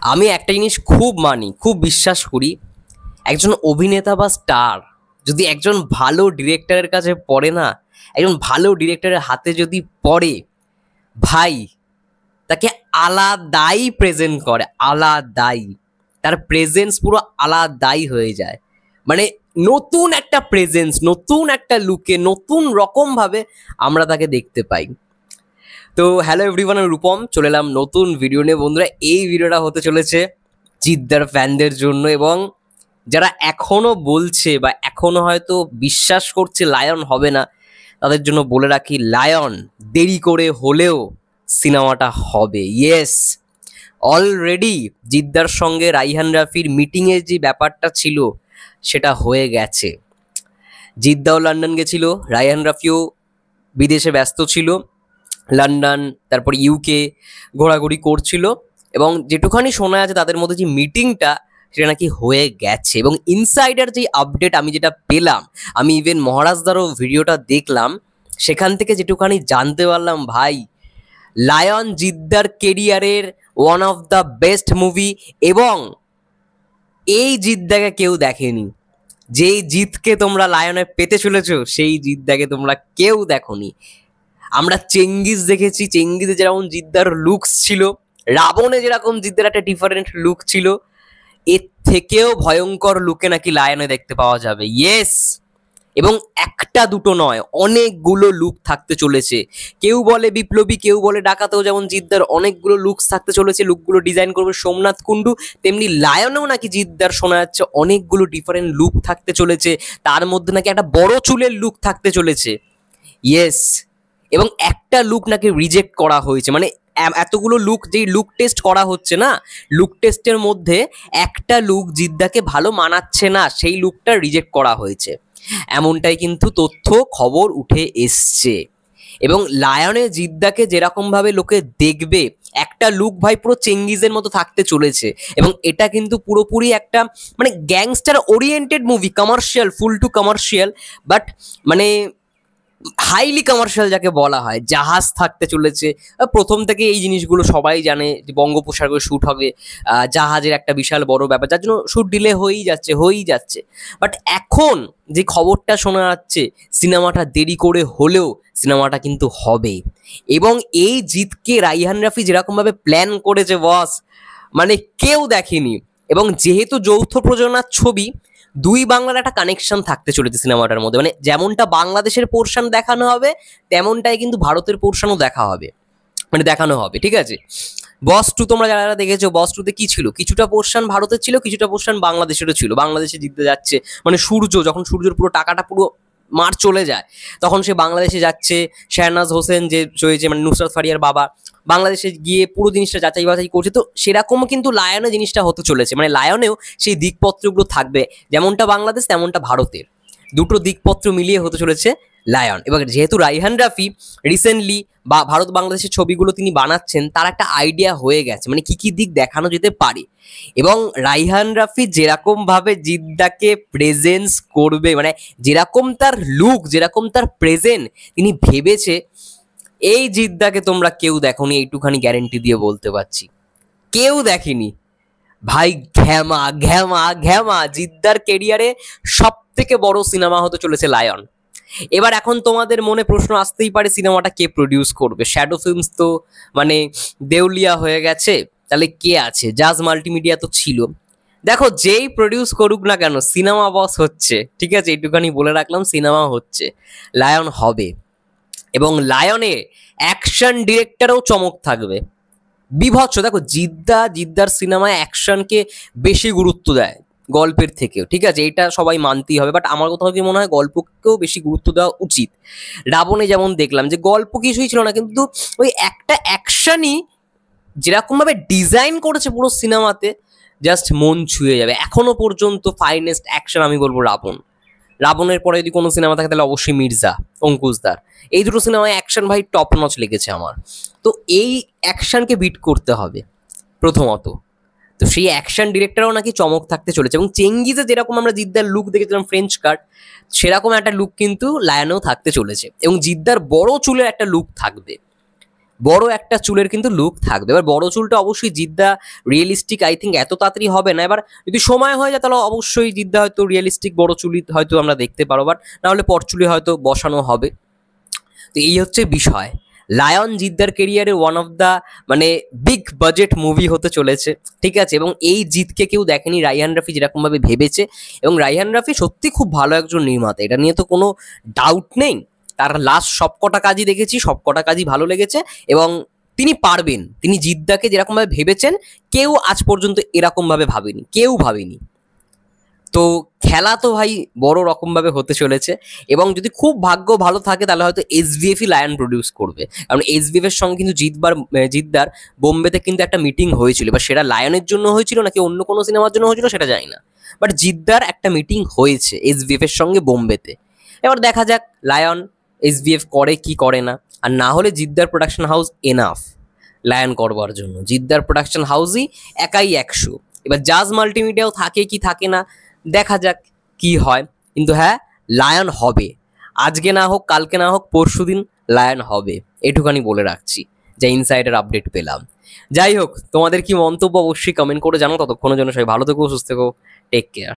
আমি একটা জিনিস খুব মানি, খুব বিশ্বাস করি, একজন অভিনেতা বা স্টার যদি একজন ভালো ডিরেক্টরের কাছে পড়ে না, একজন ভালো ডিরেক্টরের হাতে যদি পড়ে, ভাই তাকে আলাদাই প্রেজেন্ট করে, আলাদাই তার প্রেজেন্স পুরো আলাদাই হয়ে যায়। মানে নতুন একটা প্রেজেন্স, নতুন একটা লুকে, নতুন রকম ভাবে আমরা তাকে দেখতে পাই। তো হ্যালো এভরিওয়ান, আমি রূপম চলে এলাম নতুন ভিডিও নিয়ে। বন্ধুরা, এই ভিডিওটা হতে চলেছে জিদ্দার ফ্যানদের জন্য, এবং যারা এখনো বলছে বা এখনো হয়তো বিশ্বাস করছে লায়ন হবে না, তাদের জন্য বলে রাখি, লায়ন দেরি করে হলেও সিনেমাটা হবে। ইয়েস, অলরেডি জিদ্দার সঙ্গে রাইহান রাফির মিটিংয়ের যে ব্যাপারটা ছিল সেটা হয়ে গেছে। জিদ্দাও লন্ডন গেছিল, রাইহান রাফিও বিদেশে ব্যস্ত ছিল, লন্ডন তারপর ইউকে ঘোরাঘুরি করছিল, এবং যেটুখানি শোনা আছে তাদের মধ্যে যে মিটিংটা সেটা নাকি হয়ে গেছে। এবং ইনসাইডার যে আপডেট আমি যেটা পেলাম, আমি ইভেন মহারাজদারও ভিডিওটা দেখলাম, সেখান থেকে যেটুখানি জানতে পারলাম, ভাই লায়ন জিদ্দার কেরিয়ারের one of the best movie, এবং এই জিদ্দাকে কেউ দেখেনি। যেই জিতকে তোমরা লায়নে পেতে চলেছো সেই জিদ্দাকে তোমরা কেউ দেখোনি। আমরা চেঙ্গিজ দেখেছি, চেঙ্গিজে যেরকম জিদ্দার লুকস ছিল, রাবণে যেরকম জিদ্দার একটা ডিফারেন্ট লুক ছিল, এর থেকেও ভয়ঙ্কর লুকে নাকি লায়নে দেখতে পাওয়া যাবে। ইয়েস, এবং একটা দুটো নয়, অনেকগুলো লুক থাকতে চলেছে। কেউ বলে বিপ্লবী, কেউ বলে ডাকাতেও যেমন জিদ্দার অনেকগুলো লুকস থাকতে চলেছে, লুকগুলো ডিজাইন করবে সোমনাথ কুন্ডু, তেমনি লায়নেও নাকি জিদ্দার শোনা যাচ্ছে অনেকগুলো ডিফারেন্ট লুক থাকতে চলেছে। তার মধ্যে নাকি একটা বড় চুলের লুক থাকতে চলেছে। ইয়েস, এবং একটা লুক নাকি রিজেক্ট করা হয়েছে। মানে এতগুলো লুক, যেই লুক টেস্ট করা হচ্ছে না, লুক টেস্টের মধ্যে একটা লুক জিদ্দাকে ভালো মানাচ্ছে না, সেই লুকটা রিজেক্ট করা হয়েছে, এমনটাই কিন্তু তথ্য খবর উঠে এসছে। এবং লায়নে জিদ্দাকে যেরকমভাবে লোকে দেখবে, একটা লুক ভাই পুরো চেঙ্গিজের মতো থাকতে চলেছে। এবং এটা কিন্তু পুরোপুরি একটা মানে gangster oriented movie, commercial, full to commercial, but মানে হাইলি কমার্শিয়াল যাকে বলা হয়। জাহাজ থাকতে চলেছে, প্রথম থেকে এই জিনিসগুলো সবাই জানে যে বঙ্গোপসাগরে শ্যুট হবে, জাহাজের একটা বিশাল বড় ব্যাপার, যার জন্য শ্যুট ডিলে হয়েই যাচ্ছে। বাট এখন যে খবরটা শোনা যাচ্ছে, সিনেমাটা দেরি করে হলেও সিনেমাটা কিন্তু হবে। এবং এই জিতকে রাইহান রাফি যেরকমভাবে প্ল্যান করেছে বস, মানে কেউ দেখেনি। এবং যেহেতু যৌথ প্রযোজনার ছবি, দুই বাংলার একটা কানেকশন থাকতে চলেছে সিনেমাটার মধ্যে। মানে যেমনটা বাংলাদেশের পোর্শন দেখানো হবে, তেমনটাই কিন্তু ভারতের পোর্শনও দেখানো হবে, ঠিক আছে? বস টু তোমরা যারা দেখেছো, বস টুতে কি ছিল, কিছুটা পোর্শন ভারতের ছিল, কিছুটা পোর্শন বাংলাদেশেরও ছিল। বাংলাদেশে জিততে যাচ্ছে, মানে যখন সূর্যের পুরো টাকাটা পুরো মার চলে যায়, তখন সে বাংলাদেশে যাচ্ছে। শাহনাজ হোসেন যে রয়েছে, মানে নুসরাত ফারিয়ার বাবা, বাংলাদেশে গিয়ে পুরো জিনিসটা যাচাই বাছাই করছে। তো সেরকম কিন্তু লায়নে জিনিসটা হতে চলেছে, মানে লায়নেও সেই দিকপত্রগুলো থাকবে, যেমনটা বাংলাদেশ তেমনটা ভারতের, দুটো দিকপত্র মিলিয়ে হতে চলেছে লায়ন। এবার যেহেতু রাইহান রাফি রিসেন্টলি বা ভারত বাংলাদেশের ছবিগুলো তিনি বানাচ্ছেন, তার একটা আইডিয়া হয়ে গেছে মানে কি কি দিক দেখানো যেতে পারে। এবং রাইহান রাফি যেরকম ভাবে জিদ্দাকে প্রেজেন্স করবে, মানে যেরকম তার লুক, যেরকম তার প্রেজেন্ট তিনি ভেবেছে, এই জিদ্দাকে তোমরা কেউ দেখোনি, এইটুখানি গ্যারেন্টি দিয়ে বলতে পারছি, কেউ দেখেনি ভাই। ঘ্যামা ঘ্যামা ঘ্যামা জিদ্দার কেরিয়ারে সব থেকে বড় সিনেমা হতে চলেছে লায়ন। এবার এখন তোমাদের মনে প্রশ্ন আসতেই পারে, সিনেমাটা কে প্রডিউস করবে? শ্যাডো ফিল্মস তো মানে দেউলিয়া হয়ে গেছে, তাহলে কে আছে? জাজ মাল্টিমিডিয়া তো ছিল। দেখো, যেই প্রডিউস করুক না কেন, সিনেমা বস হচ্ছে, ঠিক আছে? এইটুখানি বলে রাখলাম, সিনেমা হচ্ছে, লায়ন হবে। এবং লায়নে অ্যাকশন ডিরেক্টরও চমক থাকবে, বিভৎস। দেখো, জিদ্দার সিনেমায় অ্যাকশনকে বেশি গুরুত্ব দেয় গল্পের থেকেও, ঠিক আছে? এটা সবাই মানতেই হবে। বাট আমার কোথাও কি মনে হয়, গল্পকেও বেশি গুরুত্ব দেওয়া উচিত। রাবণে যেমন দেখলাম যে গল্প কিছুই ছিল না, কিন্তু ওই একটা অ্যাকশনই যেরকমভাবে ডিজাইন করেছে পুরো সিনেমাতে, জাস্ট মন ছুঁয়ে যাবে। এখনো পর্যন্ত ফাইনেস্ট অ্যাকশন আমি বলবো রাবণের পরে যদি কোনো সিনেমা থাকে তাহলে অবশ্যই মির্জা, অঙ্কুশদার। এই দুটো সিনেমায় অ্যাকশন ভাই টপ নচ লেগেছে আমার। তো এই অ্যাকশনকে বিট করতে হবে প্রথমত। তো সেই অ্যাকশন ডিরেক্টরও নাকি চমক থাকতে চলেছে। এবং চেঙ্গিজে যেরকম আমরা জিদ্দার লুক দেখেছিলাম ফ্রেঞ্চ কাট, সেরকম একটা লুক কিন্তু লায়নেও থাকতে চলেছে। এবং জিদ্দার বড় চুলের একটা লুক থাকবে, বড় একটা চুলের কিন্তু লুক থাকবে। এবার বড় চুলটা অবশ্যই জিদ্দা রিয়েলিস্টিক আই থিঙ্ক এত তাড়াতাড়ি হবে না। এবার যদি সময় হয়ে যায় তাহলে অবশ্যই জিদ্দা হয়তো রিয়েলিস্টিক বড় চুলি হয়তো আমরা দেখতে পারো, বাট নাহলে পরচুলি হয়তো বসানো হবে। তো এই হচ্ছে বিষয়। লায়ন জিদ্দার কেরিয়ারে ওয়ান অফ দ্য মানে বিগ বাজেট মুভি হতে চলেছে, ঠিক আছে। এবং এই জিতকে কেউ দেখেনি রাইহান রাফি যেরকমভাবে ভেবেছে, এবং রাইহান রাফি সত্যি খুব ভালো একজন নির্মাতা, এটা নিয়ে তো কোনো ডাউট নেই। তার লাস্ট সবকটা কাজই দেখেছি, সবকটা কাজই ভালো লেগেছে, এবং তিনি পারবেন। তিনি জিদ্দাকে যেরকমভাবে ভেবেছেন কেউ আজ পর্যন্ত এরকমভাবে ভাবেনি, কেউ ভাবেনি। তো খেলা তো ভাই বড় রকমভাবে হতে চলেছে, এবং যদি খুব ভাগ্য ভালো থাকে তাহলে হয়তো এসভিএফই লায়ন প্রডিউস করবে। কারণ এসভিএফ এর সঙ্গে কিন্তু জিদ্দার বোম্বেতে কিন্তু একটা মিটিং হয়েছিল, এবার সেটা লায়নের জন্য হয়েছিল নাকি অন্য কোনো সিনেমার জন্য হয়েছিল সেটা জানি না, বাট জিদ্দার একটা মিটিং হয়েছে এসভিএফ এর সঙ্গে বোম্বেতে। এবার দেখা যাক লায়ন এসভিএফ করে কি করে না। আর না হলে জিদ্দার প্রোডাকশন হাউস এনাফ লায়ন করবার জন্য, জিদ্দার প্রোডাকশন হাউসই একাই 100। এবার জাজ মাল্টিমিডিয়াও থাকে কি থাকে না, দেখা যাক কি হয়। কিন্তু হ্যাঁ, লায়ন হবে, আজকে না হোক কালকে না হোক পরশুদিন লায়ন হবে, এটুখানি বলে রাখছি, যা ইনসাইডার আপডেট পেলাম। যাই হোক, তোমাদের কি মন্তব্য অবশ্যই কমেন্ট করে জানো। ততক্ষণের জন্য সবাই ভালো থেকো, সুস্থ থেকো, টেক কেয়ার।